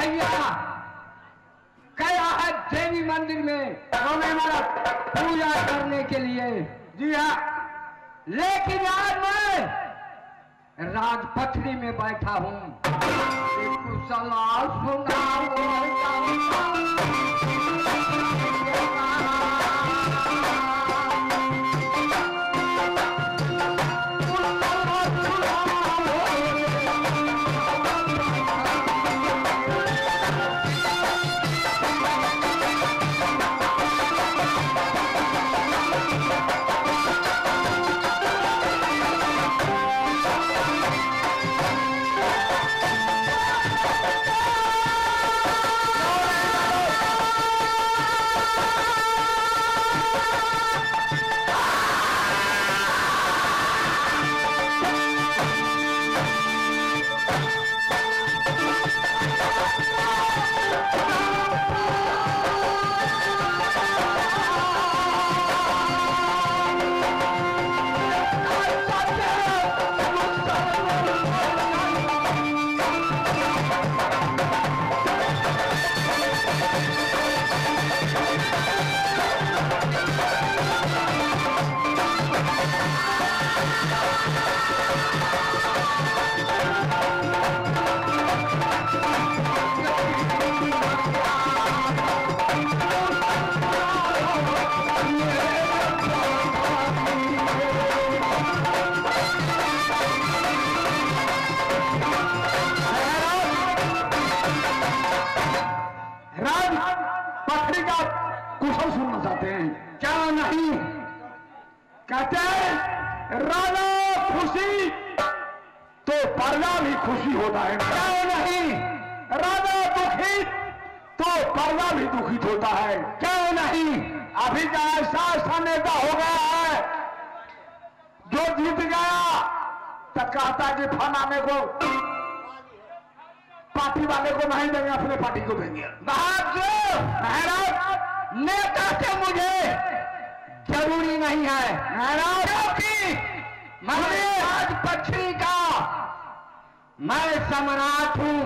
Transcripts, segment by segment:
भैया गया है देवी मंदिर में पूजा करने के लिए। जी हाँ, लेकिन आज मैं राजपथरी में बैठा हूं। कुछ सलाह कुशल सुनना चाहते हैं क्या? नहीं, कहते हैं राजा खुशी तो प्रजा भी खुशी होता है। क्या नहीं, राजा दुखी तो प्रजा भी दुखित होता है। क्या नहीं, अभी का ऐसा नेता हो गया है जो जीत गया तो कहता है कि फलाने को पार्टी वाले को नहीं देंगे, अपने पार्टी को देंगे। महाराज नेता से मुझे जरूरी नहीं है क्योंकि मैं राजपथरी का मैं सम्राट हूं।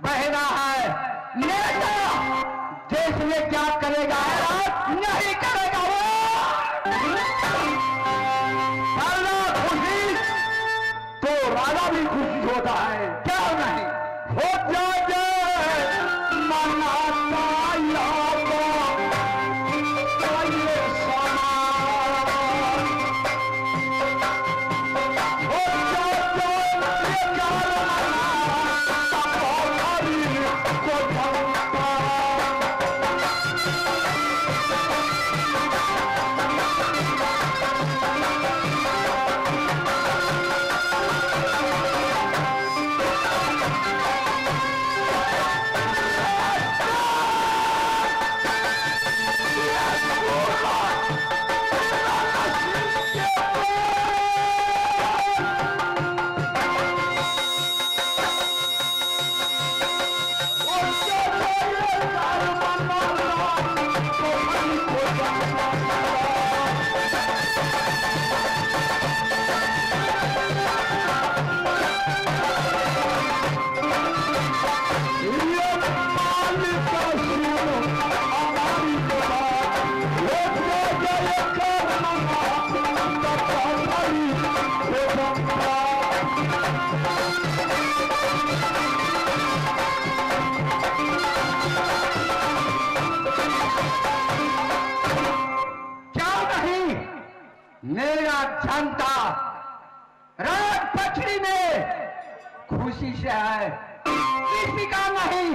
बह रहा है नेता देश में क्या करेगा नहीं करेगा वो। खुशी तो राजा भी खुशी होता है। क्या नहीं, हो जाए मनाता मेरा जनता राजपथरी में खुशी से है, किसी का नहीं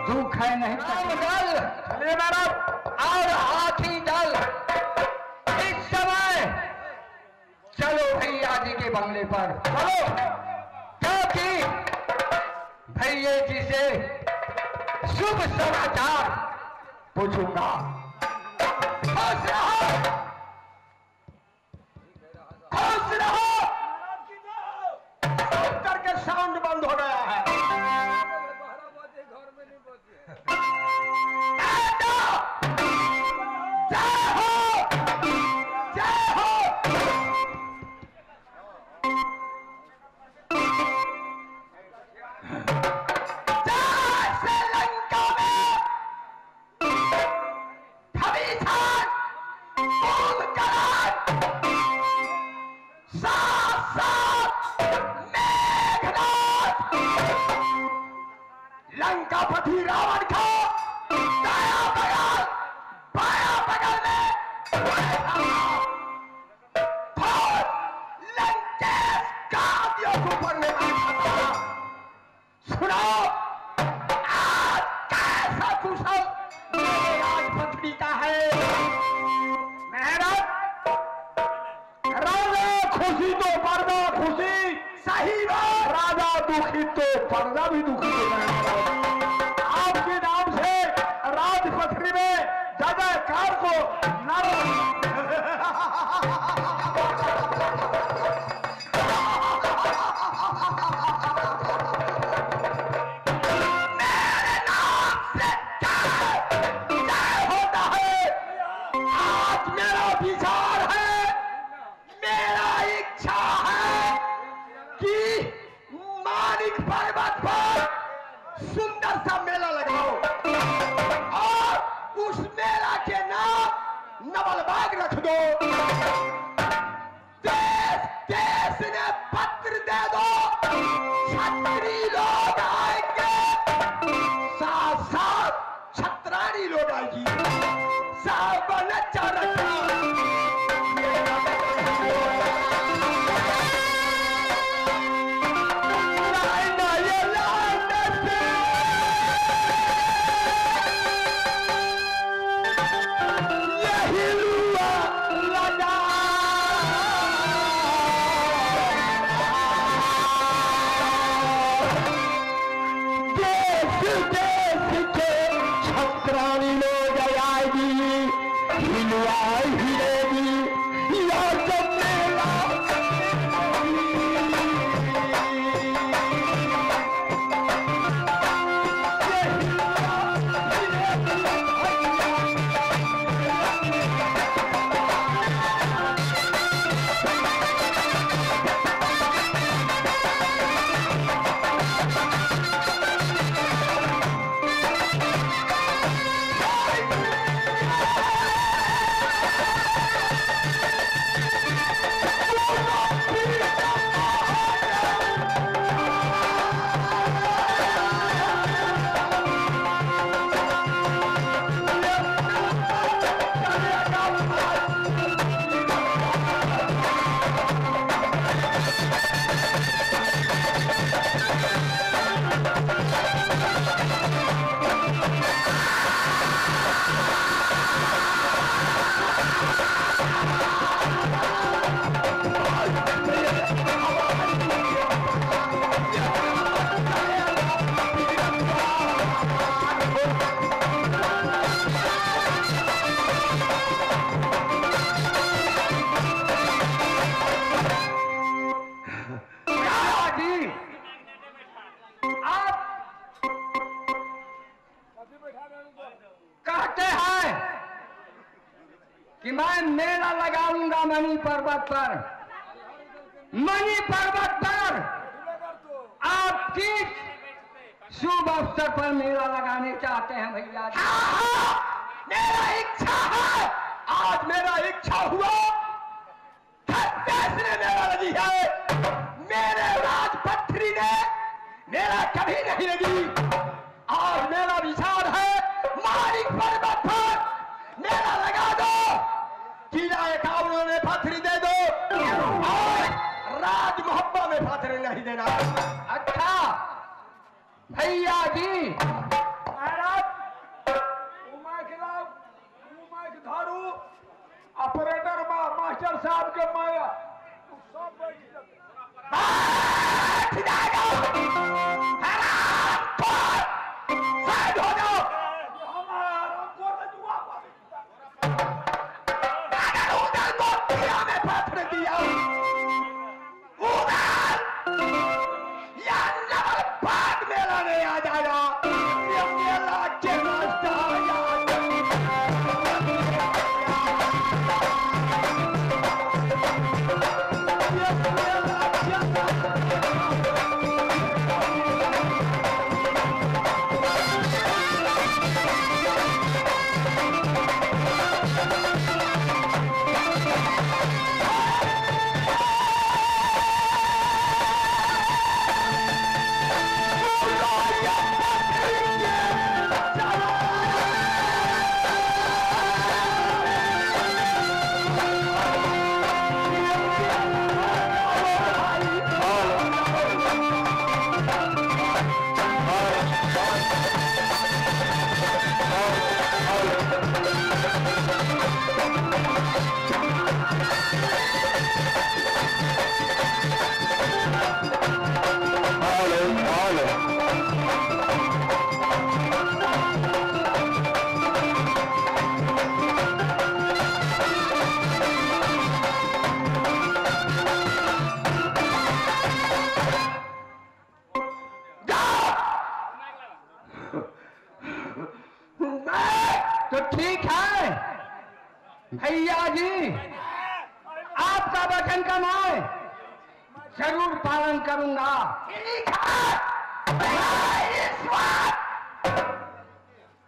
दुख है। नहीं दल और हाथी दल इस समय चलो भैया जी के बंगले पर चलो, क्योंकि भैया जी से शुभ समाचार पूछूंगा। करके साउंड बंद हो गया है। सेनापति रावण का दाया बगल बाया बगल में लंकेश का आदियों को पढ़ने वाला था। सुनो, आज कैसा कुशल मेरे राजपत्नी का है। मेहरत राजा खुशी तो पर्दा खुशी, सही बात। राजा दुखी तो पर्दा भी दुखी हो जाएगा। आपके नाम से राजपत्नी में जयकार को मेरे नाम से जय होता है। आज मेरा विचार है, मेरा इच्छा है कि मानिक पर्वत पर सुंदर सा मेला लगाओ और उस मेला के नाम नवलबाग रख दो। देश देश ने पत्र दे दो, छत्री लोग आएंगे, साथ साथ छत्रानी लोग आएगी। सावन चरखा कहते हैं कि मैं मेला लगाऊंगा मणि पर्वत पर। मणि पर्वत पर आपकी शुभ अवसर पर मेला लगाने चाहते हैं भैया। मेरा इच्छा है, आज मेरा इच्छा हुआ, ने मेरा लगी है, मेरे राजपत्री ने मेरा कभी नहीं लगी। और मेरा विचार है, मानिक पर्वत पर मेला लगा दो, किला एकावनों में पथरी दे दो और राज मोहब्बा में पथरी नहीं देना। अच्छा भैया जी, ऑपरेटर मास्टर साहब के माया सब हो जाओ। में पत्थर दिया या नवलबाग मेला नहीं आ जाएगा। ये मेला के रास्ता Yeah. भैया जी, आपका वचन का मैं जरूर पालन करूंगा। ठीक है, मैं इस वक्त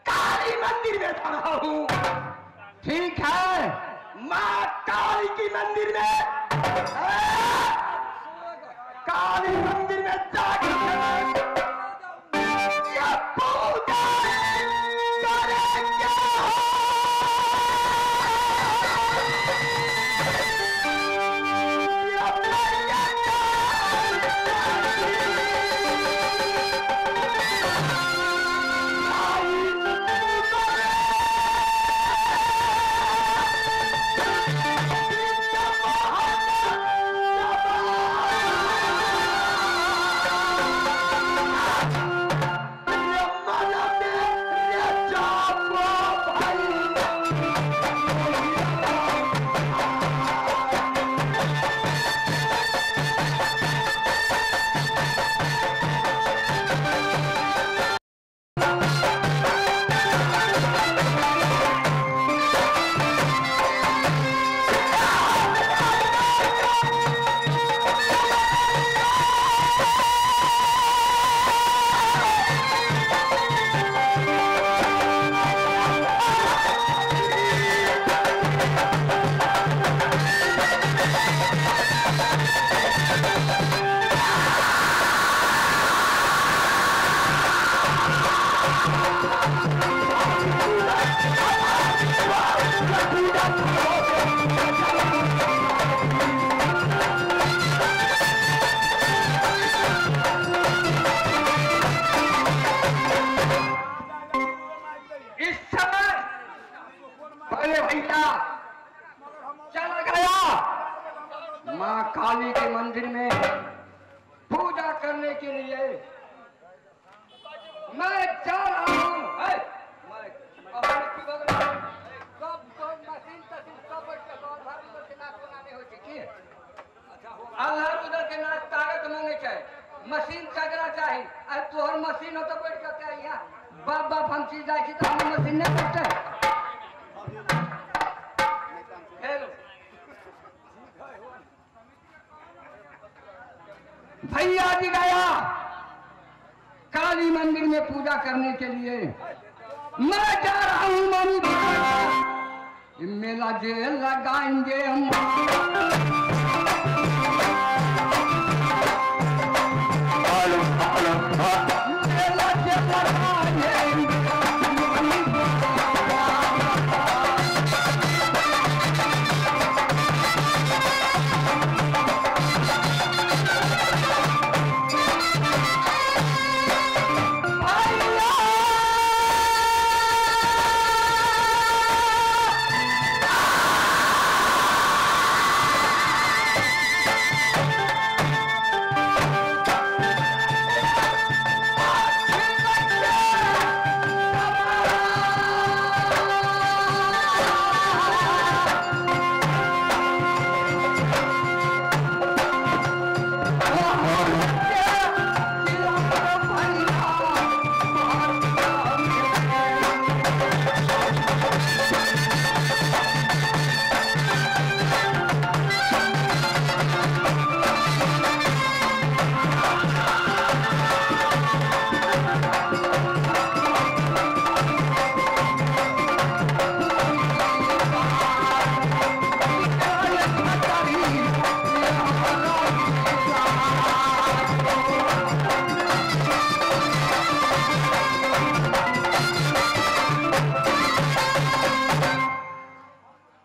काली मंदिर में खड़ा हूँ। ठीक है, माँ काली की मंदिर में, काली मंदिर में जाकर ये पूजा करेंगे। चला गया माँ काली के मंदिर में पूजा करने के लिए। मैं जा रहा हूँ। उधर के नाच ताकत मांगे चाहिए, मशीन चगना चाहिए। तोहर मशीन हो तो बैठ के यहाँ बाप बाप हम चीज जाए तो हम मशीन नहीं करते। भैया जी गया काली मंदिर में पूजा करने के लिए। मैं जा रहा हूँ मम्मी, मेला जेल लगाएंगे हम। मेला जेल लगाएंगे।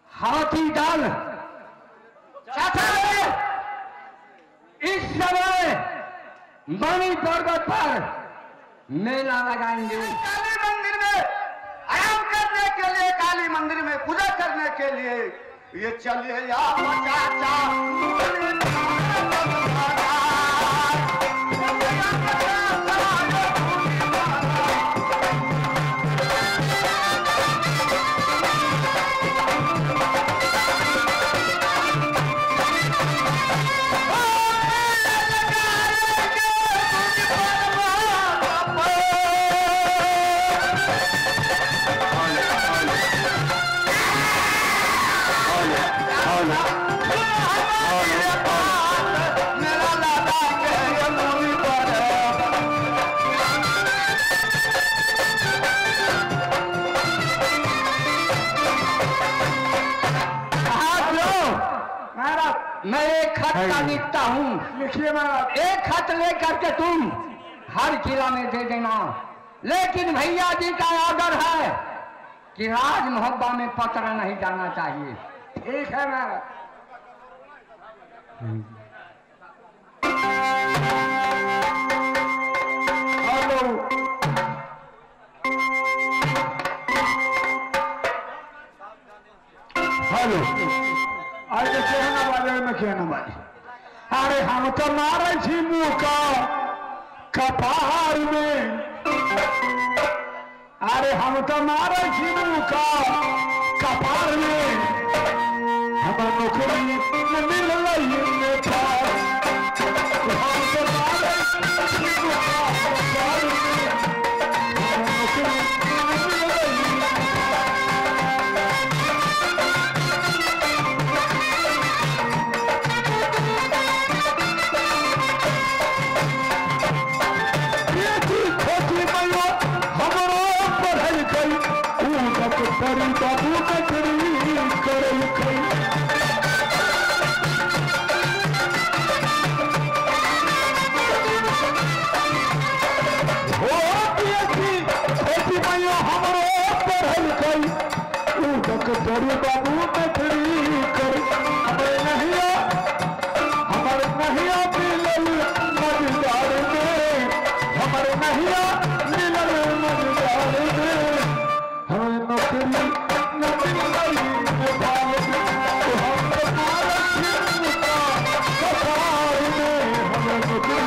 हाथी दल इस समय मणि पर्वत पर मेला लगाएंगे। काली मंदिर में आराम करने के लिए, काली मंदिर में पूजा करने के लिए ये चलिए आप चाचा। मैं एक खत का लिखता हूँ। लिखिए महाराज। एक खत लेकर के तुम हर जिला में दे देना, लेकिन भैया जी का ऑर्डर है कि राज मोहब्बा में पत्र नहीं जाना चाहिए। ठीक है महाराज। हेलो, हेलो, आज कहना बाजे में कहना बाजे। अरे हम तो मारे छी मुँह का कपार में, अरे हम तो मारे छी मुँह का कपार में, हम नौकरी मिल रही नेपाल, हम तो मारे छी मुँह का कपार में, हम नौकरी मिल रही करी बाबू नकरी करल कई। हो पियसी खेती मैया हमरो पढ़ल कई, उदक करी बाबू नकरी कर। हमारे नहिया मिलल मजदार में, हमारे नहिया मिलल मजदार में, हमें नौकरी न मिल रही नेपाल में, तो हम तो मारे छी मुँह का कपार में, हमें नौकरी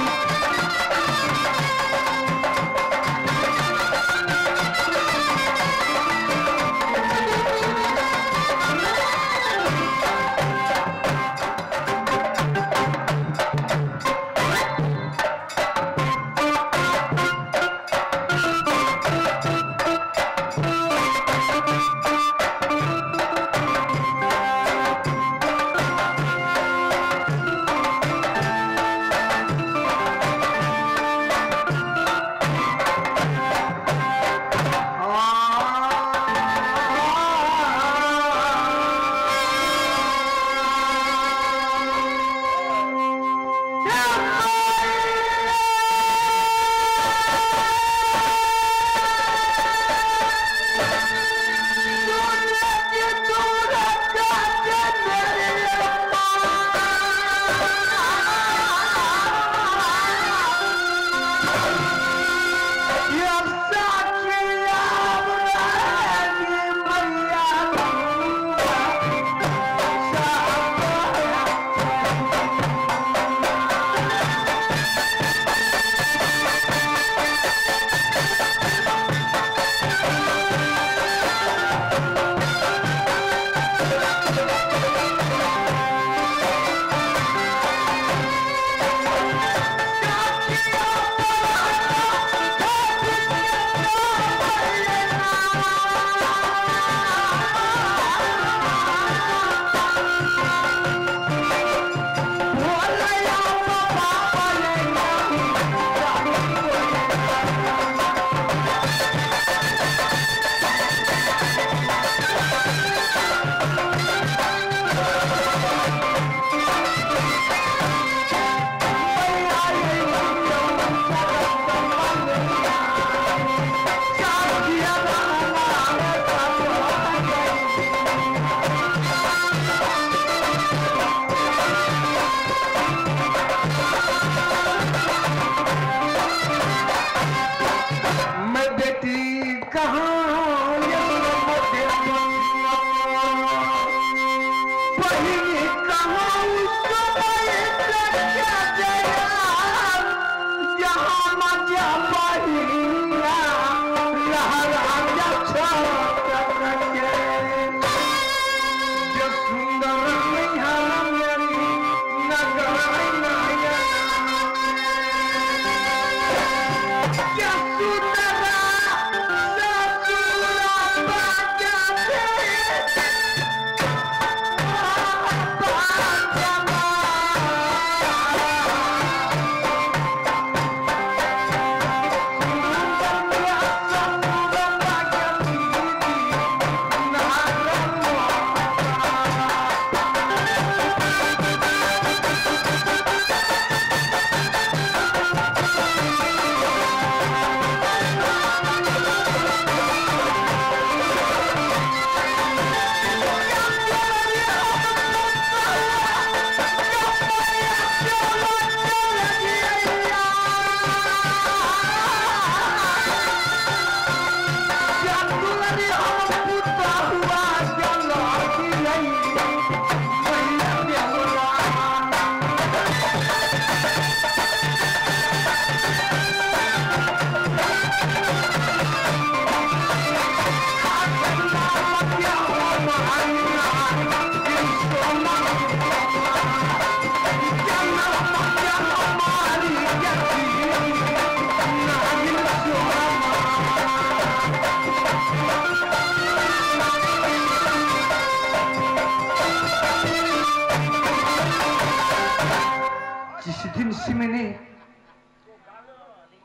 जिस दिन से मैंने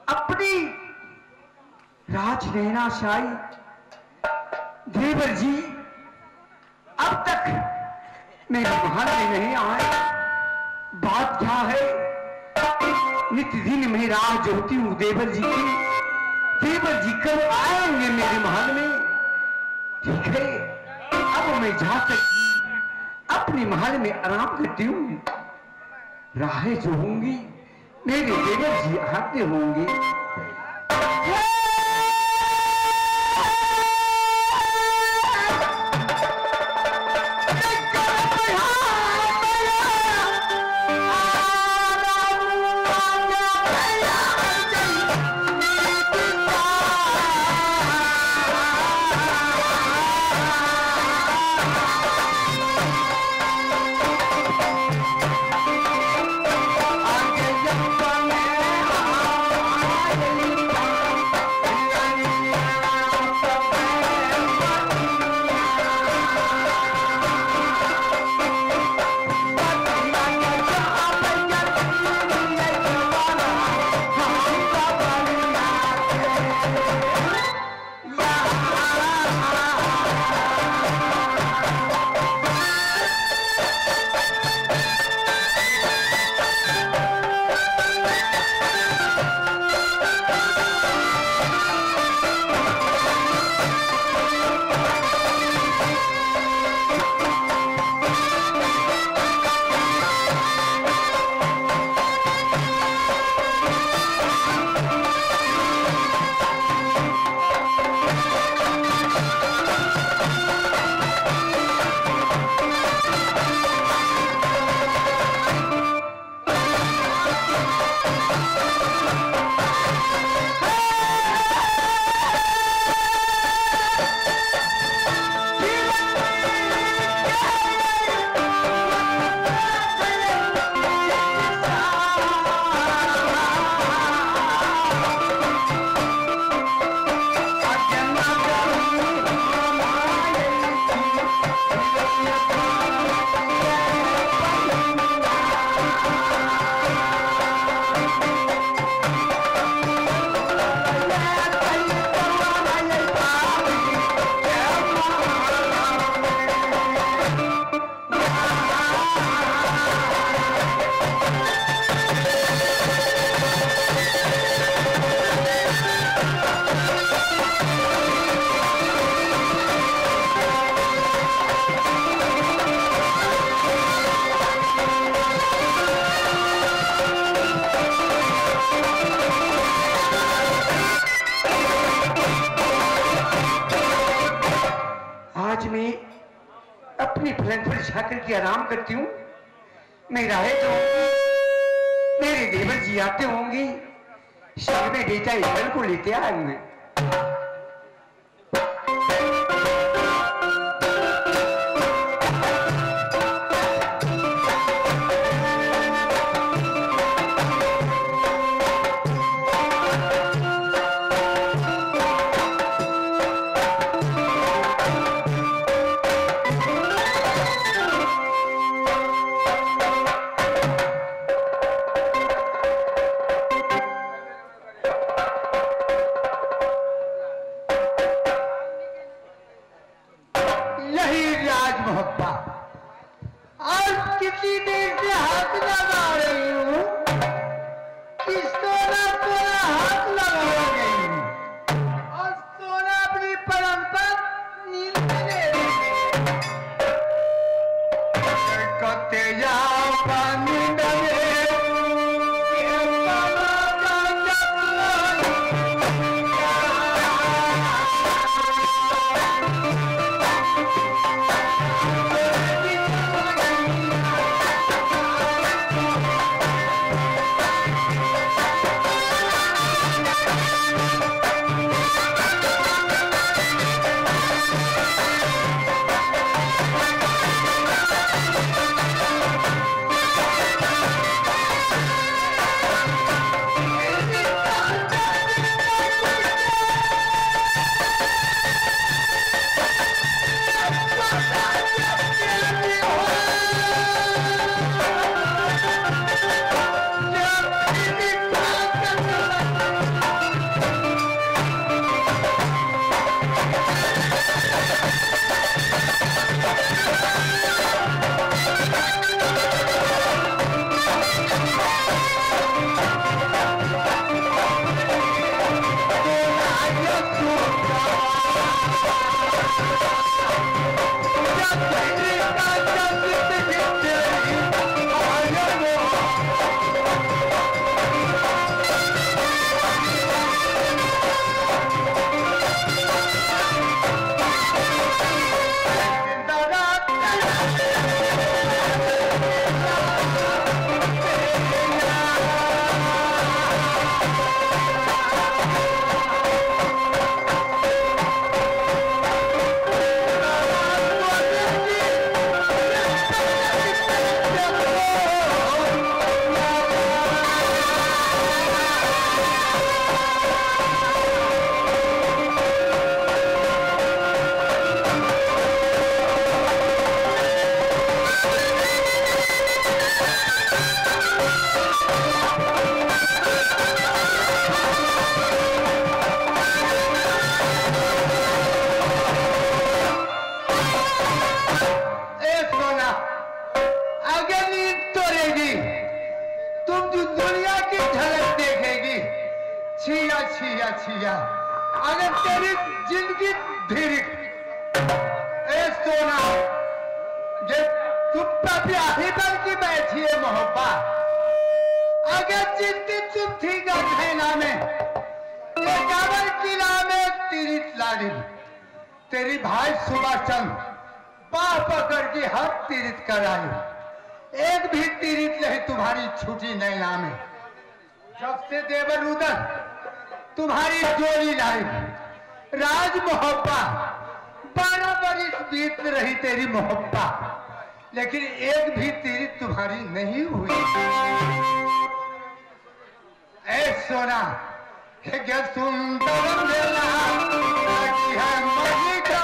अपनी राजनैना से आई देवर जी अब तक मेरे महल में नहीं आए। बात क्या है? नित्य दिन मैं राह जोहती हूँ देवर जी की। देवर जी कब आएंगे मेरे महल में? ठीक है, अब मैं जा सकती अपने महल में आराम करती हूँ। राहें जो होंगी मेरे देवर जी आते होंगे। की आराम करती हूँ। मैं राहें जो मेरे देवर जी आते होंगे, शहर में बेटा इधर को लेते आएंगे। दुनिया की झलक देखेगी। छिया छिया छिया अगर तेरी जिंदगी धीरे ए सोना ये तुम प्याही बन की बैठी है मोहब्बत। अगर जिंदगी चुप थी गठैना में ये काबर किला में तेरी लाड़ी तेरी भाई सुबह चंद बाह पकड़ के हर तीरित कराई। एक भी तीरित नहीं तुम्हारी छुटी नैना में। जब से देवर उदर तुम्हारी जोड़ी लाई राज मोहब्बत 12 बरिस बीत रही तेरी मोहब्बत, लेकिन एक भी तीरित तुम्हारी नहीं हुई। ऐ सोना क्या सुंदर मेला लगी है मजी का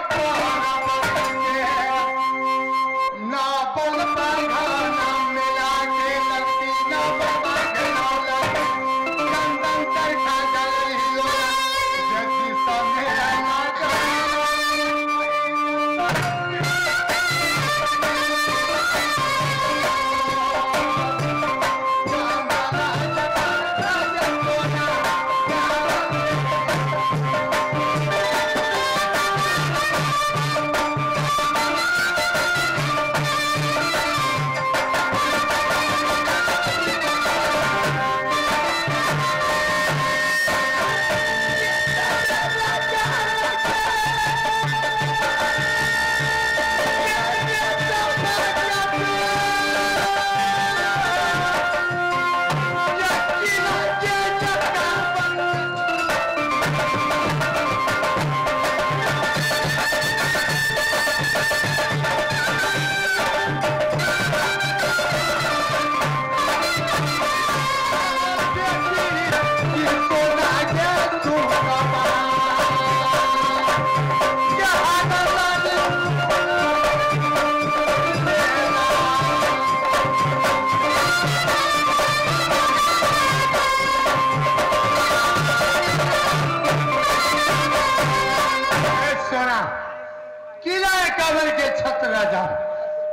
ना पल बाधा ना मिला के लगती ना बाधा चंदन तरखा जल रही हो जैसी सामने रहना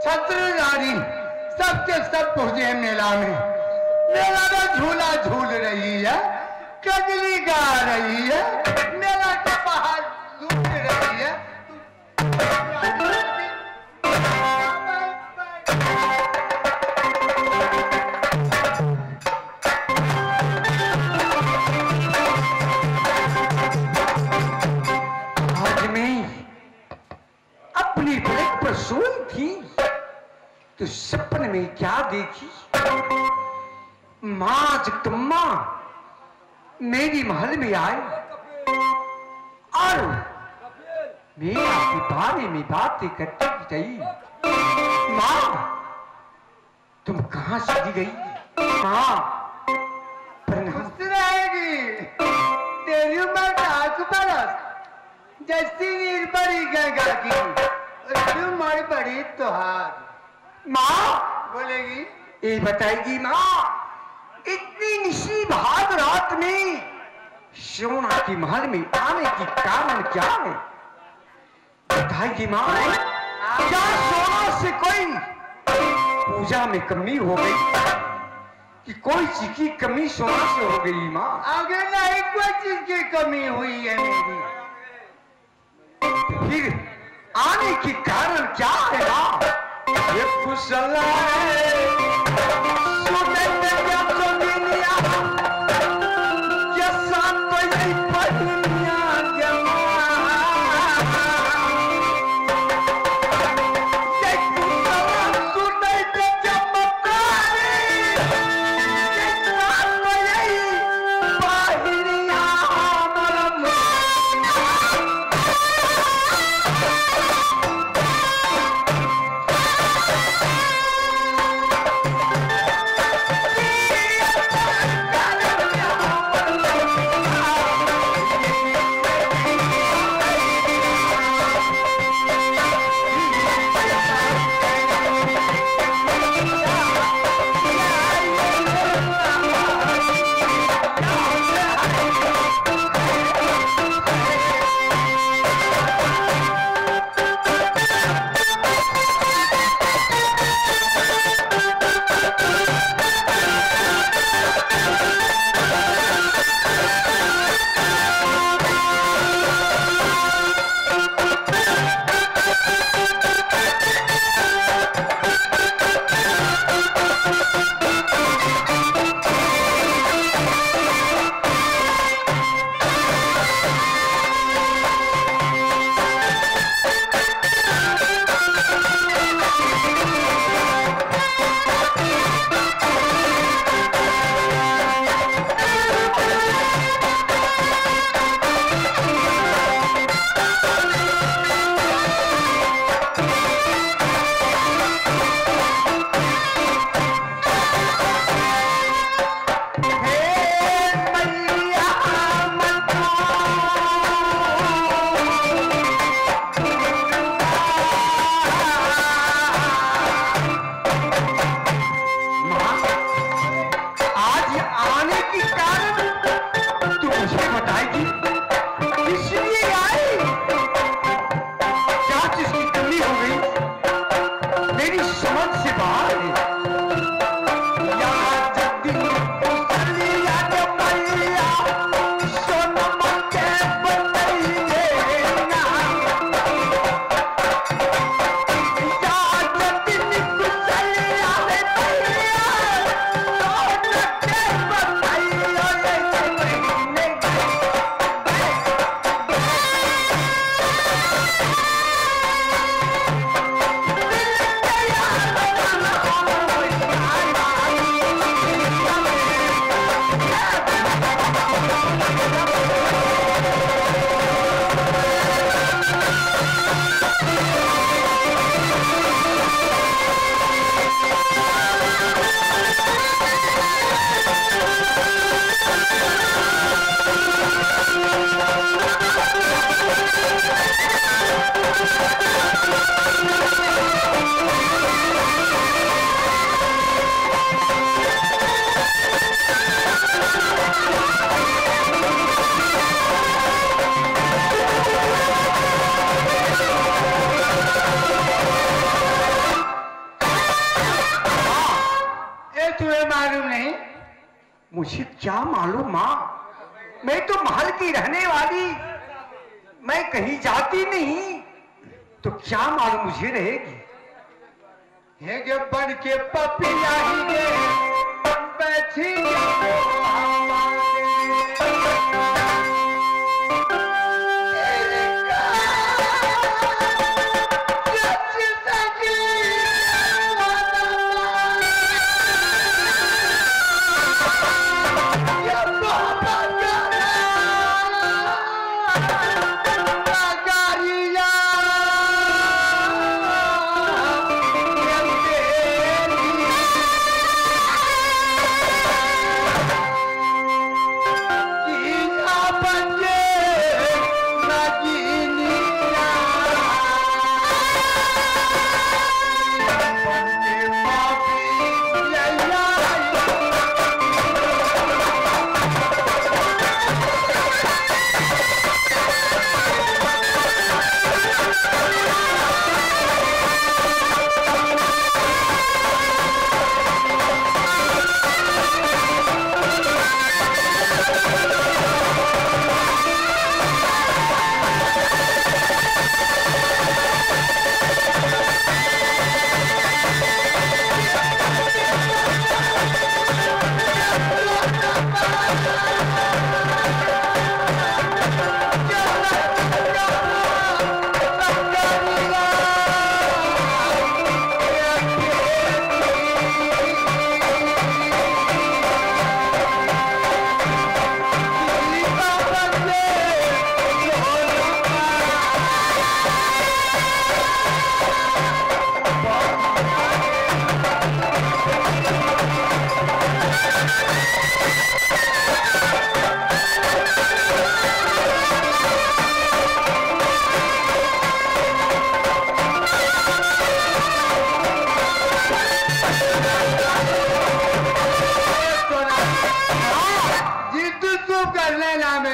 छत्र रानी सबके सब पहुंचे मेला में। मेला में झूला झूल रही है, कजली गा रही है, मेला के बाहर लूट रही है। आज मैं अपनी पलक पर सोई थी तो सपने में क्या देखी, माँ जगदम्बा मेरी महल में आए और मेरा के बारे में बातें करती गई। माँ तुम कहाँ चली गई? माँ खुश रहेगी, तेरी उम्र 10 बरस जैसी निर्भरी गंगा की, उम्र बड़ी तुहार। माँ बोलेगी, ये बताएगी माँ इतनी निशी भाग रात में सोना की महल में आने की कारण क्या है? बताएगी माँ क्या सोना से कोई पूजा में कमी हो गई कि कोई चीज की कमी सोना से हो गई? माँ आगे नहीं कोई चीज की कमी हुई है मेरी, तो फिर आने की कारण क्या है? माँ ये कुशल तुम्हें मालूम नहीं? मुझे क्या मालूम माँ, मैं तो महल की रहने वाली, मैं कहीं जाती नहीं, तो क्या मालूम मुझे रहेगी। है के बन के पपिया ही गे बैठी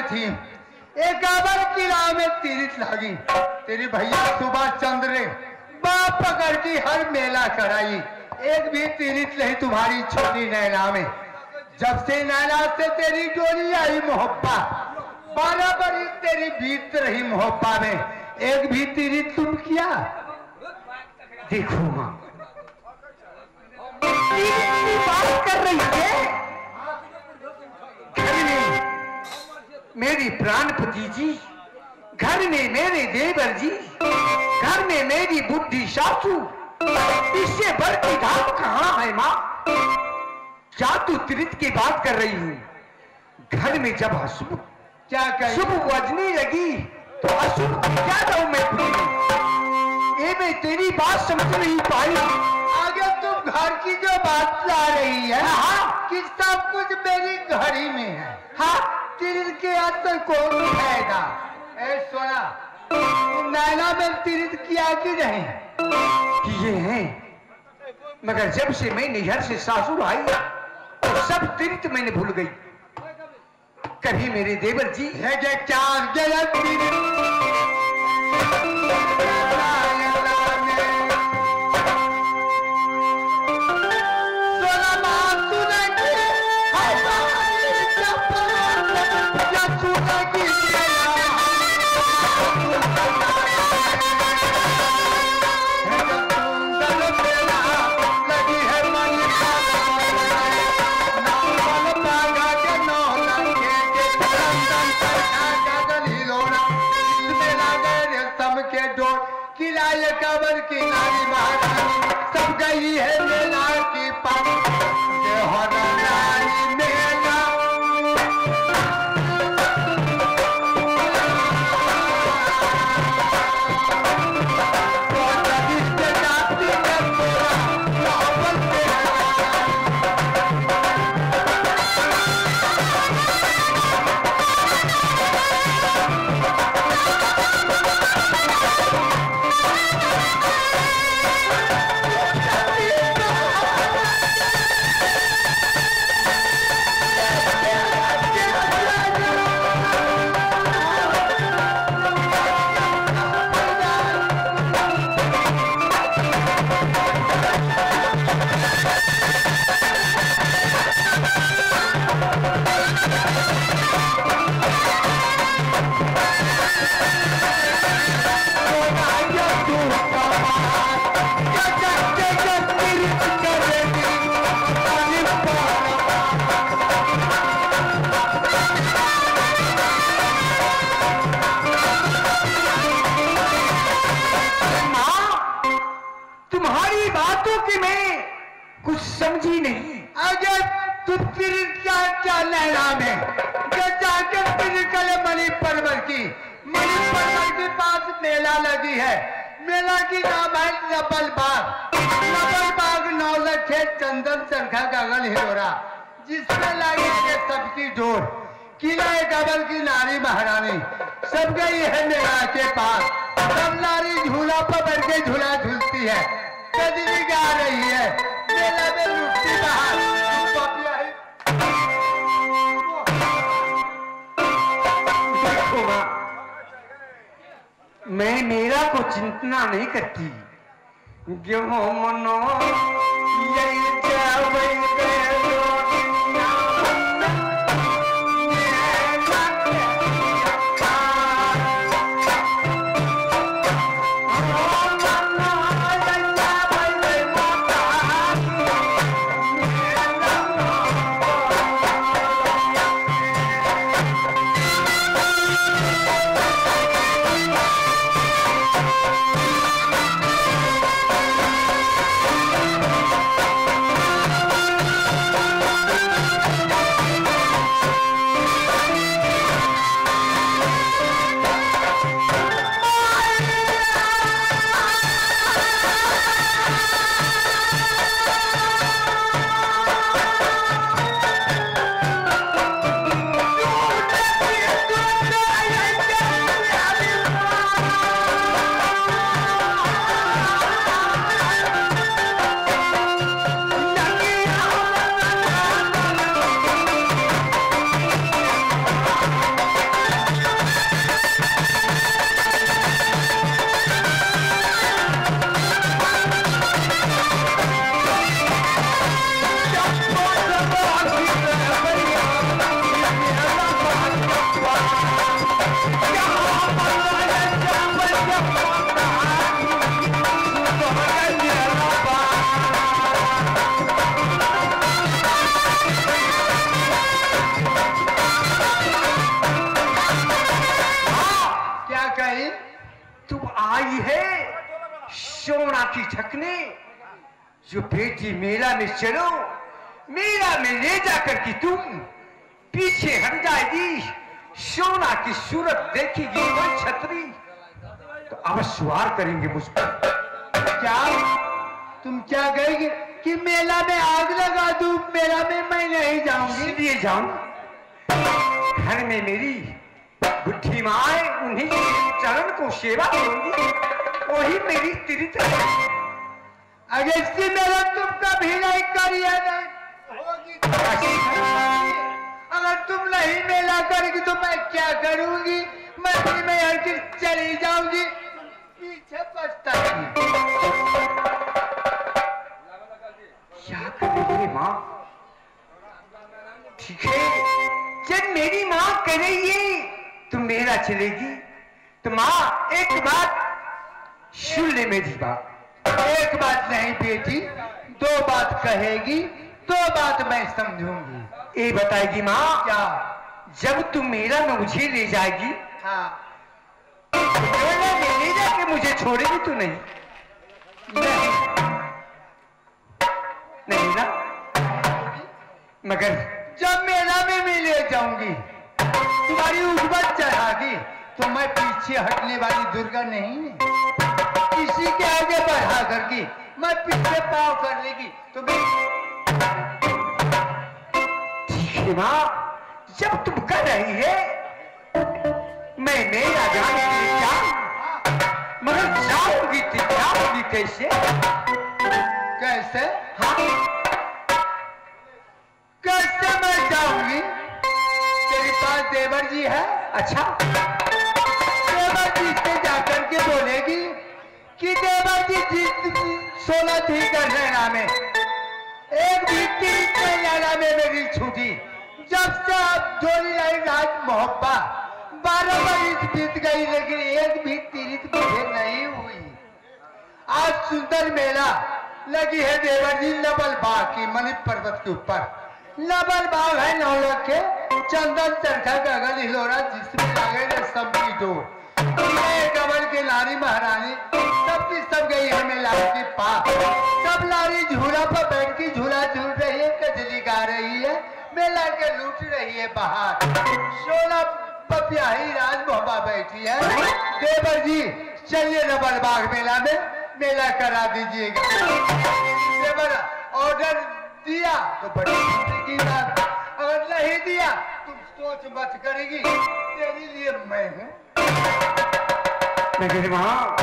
थी। एकावन की राह में तीरित लागी, तेरी भैया सुभाष चंद्र ने बाप पकड़ की हर मेला कराई, एक भी तीरित नहीं तुम्हारी छोटी नैना में। जब से नैना से तेरी डोरी आई मोहब्बा, 12 बरस तेरी बीत रही मोहब्बा में, एक भी तीरित तुम किया। देखो माँ, बात कर रही है घर में मेरी प्राणपति जी, घर में मेरे देवर जी, घर में मेरी बुद्धि सासू, इससे बढ़ की धाम कहाँ है माँ। क्या तू तीर्थ की बात कर रही हूँ? घर में जब अशुभ क्या कही? शुभ बजने लगी तो अशुभ क्या जाऊं मैं पूरी? ये मैं तेरी बात समझ नहीं पाई। आगे तुम घर की जो बात ला रही है, हाँ, कि सब कुछ मेरी घड़ी में है। हाँ, तीर्थ के असर को उठाएगा। ए सोना, नैना में तीर्थ किया कि नहीं? किए हैं, मगर जब से मैं नैहर से सासुर आई तो सब तीर्थ मैंने भूल गई। कभी मेरे देवर जी है कि क्या गलत की नारी महारानी सब गई है मेला की पानी नारी मेला। अगर तुम फिर क्या लहरा में जाके फिर कले मणि पर्वत की पास मेला लगी है। मेला की नाम है नबल बाग। नबल बाग नौलख है चंदन चरखा गगन हिलोरा, जिसमें लगेंगे सबकी जोर। किला गबल की नारी महारानी सब गई है मेला के पास। सब नारी झूला पर बैठ के झूला झूलती है, कजली गा रही है, मेला में लुटती बाहर। देखो माँ, मैं मेरा को चिंतना नहीं करती। गेहूं मनो यही की छकने जो बेटी मेला में चलो, मेला में ले जाकर के तुम पीछे हट जाएगी। सोना की सूरत देखेगी कोई छतरी तो अवश्य वार करेंगे मुझ पर। क्या तुम क्या कहेगी कि मेला में आग लगा दूं? मेला में मैं नहीं जाऊंगी। इसलिए जाऊं, घर में मेरी बुढ़ी माँ है, उन्हीं के चरण को सेवा करूंगी, वही मेरी तीर्थ है। अगर इसकी मेहनत तुम कभी नहीं करी है होगी, अगर तुम नहीं मेला करेगी तो मैं क्या करूंगी? मंदिर में हर चली जाऊंगी, पीछे पछताऊंगी। क्या करेगी माँ? ठीक है, जब मेरी माँ करेगी तो मेरा चलेगी। तो माँ एक बात सुन ले मेरी बात। एक बात नहीं बेटी, दो बात कहेगी, दो बात मैं समझूंगी। ये बताएगी माँ, क्या जब तुम मेला में मुझे ले जाएगी, हाँ, मेला में ले जाके मुझे छोड़ेगी तो नहीं? नहीं ना? मगर जब मेला में मैं ले जाऊंगी, तुम्हारी उठबत चढ़ागी तो मैं पीछे हटने वाली दुर्गा नहीं है। किसी के आगे बढ़ा करके मैं पीछे पाव कर लेगी तो ठीक है माँ, जब तुम कर रही है मैं मेरा जाने के लिए क्या, मगर जाऊंगी तो जाऊंगी कैसे? कैसे? हाँ, कैसे मैं जाऊंगी? तेरे पास देवर जी है। अच्छा, देवर जी से जाकर के बोलेगी कि देवर जी सोना थी कर लेना में, एक भी तीन लेना में मेरी छूटी। जब से आप जोड़ी आई रात मोहब्बत 12 बरस बीत गई, लेकिन एक भी तीर्थ मुझे नहीं हुई। आज सुंदर मेला लगी है देवर जी नबल बाग की, मणि पर्वत के ऊपर। नबल बाग है नौलख के चंदन चरखा गगन हिलोरा, जिसमें लगे सबकी डोर। गबल की नारी महारानी सबकी सब गई है मेला के पास। सब नारी झूला पर बैठ के झूला झूल रही है, कजली के लूट रही है बाहर। सोना पपियाही राज मोहब्बा बैठी है। देवर जी चलिए रबर बाग मेला में मेला करा दीजिएगा। देवर ऑर्डर दिया तो बड़ी खुशी की बात, अगर नहीं दिया तुम सोच मत करेगी, तेरे लिए मैं हूँ। मगर वहाँ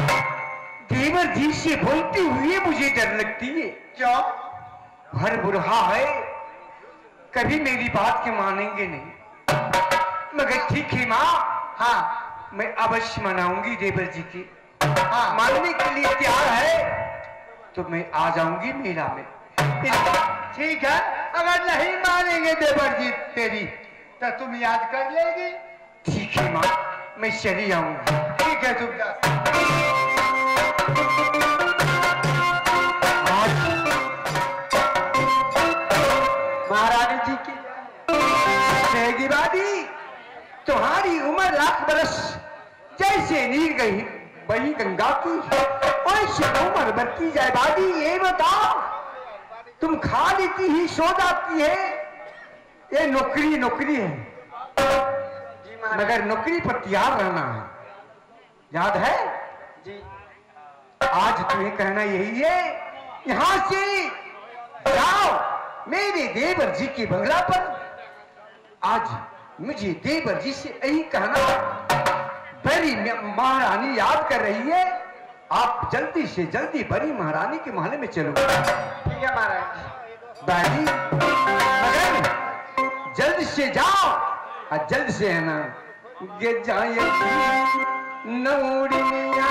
देवर जी से बोलते हुए मुझे डर लगती है। क्यों? हर बुरहा है, कभी मेरी बात के मानेंगे नहीं। मगर ठीक है माँ, हाँ मैं अवश्य मनाऊंगी देवर जी की। हाँ मानने के लिए तैयार है तो मैं आ जाऊंगी मेला में। ठीक है, अगर नहीं मानेंगे देवर जी तेरी तो तुम याद कर लेगी। ठीक है माँ, मैं चली आऊंगी। ठीक है तुम जा। महारानी जी की रहेगी बादी, तुम्हारी उम्र लाख बरस, जैसे नीर गई वही गंगा की वैसे उम्र बढ़ती जाए। बादी ये बताओ, तुम खा लेती ही सो जाती है, ये नौकरी नौकरी है, मगर नौकरी पर तैयार रहना है, याद है जी। आज तुम्हें कहना यही है, यहां से जाओ मेरे देवर जी के बंगला पर। आज मुझे देवर जी से यही कहना, बड़ी महारानी याद कर रही है, आप जल्दी से जल्दी बड़ी महारानी के महल में चलो। ठीक है महाराज। बाजी मगर जल्द से जाओ और जल्द से है ना, ये जाए नौड़िया